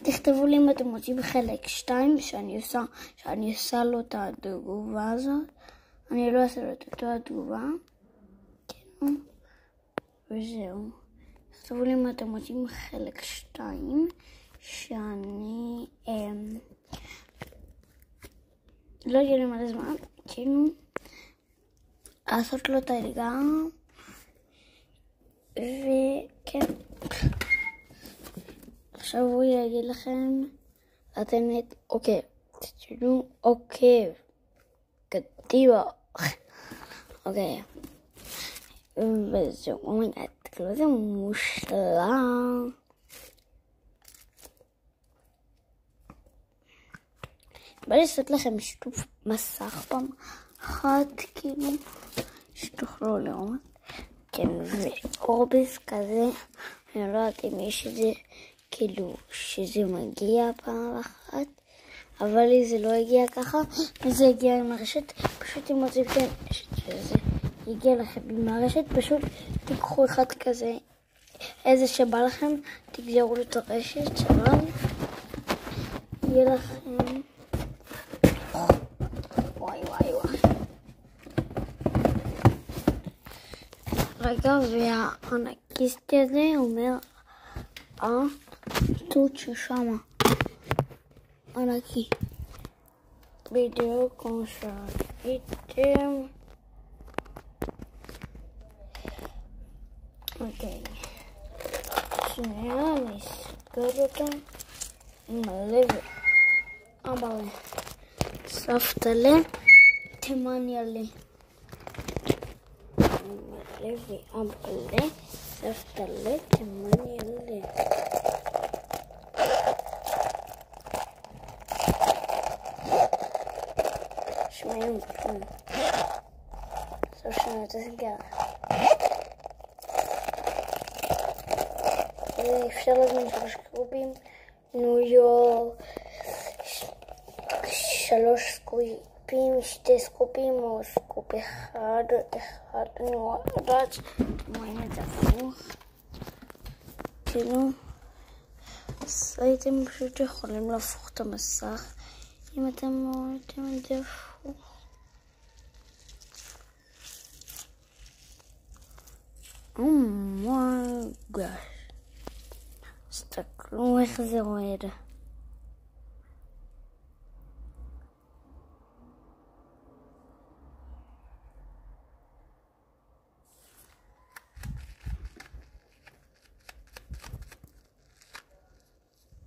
תכתבו לי אם אתם רוצים חלק 2 שאני עושה לו את התגובה הזאת. אני לא אעשה לו את אותו התגובה. כן. וזהו. תכתבו לי אם אתם רוצים חלק 2 שאני לא יודע לי מלא זמן, כאילו לעשות לו את האתגר. וכן, עכשיו הוא יגיד לכם אתם עוקב, תתנו עוקב קדימה. אוקיי, וזהו. אומייגאד, כאילו זה מושלם. בא לי לעשות לכם שיתוף מסך פעם אחת, כאילו שתוכלו לראות. כן, ואורביס כזה, אני לא יודעת אם יש את זה, כאילו שזה מגיע פעם אחת, אבל לי זה לא הגיע ככה, וזה הגיע עם הרשת. פשוט אם רציתם שזה יגיע לכם עם הרשת, פשוט תיקחו אחד כזה, איזה שבא לכם, תגזרו את הרשת שלנו, יהיה לכם וואי. רגע, והענקיסטי הזה אומר התות ששמה ענקי, בדיוק כמו שראיתם. אוקיי, שנייה נסגר אותה עם הלב. אבא סבתלה תימניאלי, לוי אבאלה סבתלה תימניאלי. שמעים סוף שנה תסגר. אפשר להזמין 3 סקופים ניו יורק, 3 סקופים, 2 סקופים או סקופ אחד, אני לא יודעת. אתם רואים את זה הפוך, כאילו הייתם פשוט יכולים להפוך את המסך אם אתם ראיתם את זה הפוך. אומייגאד, תסתכלו איך זה רועד.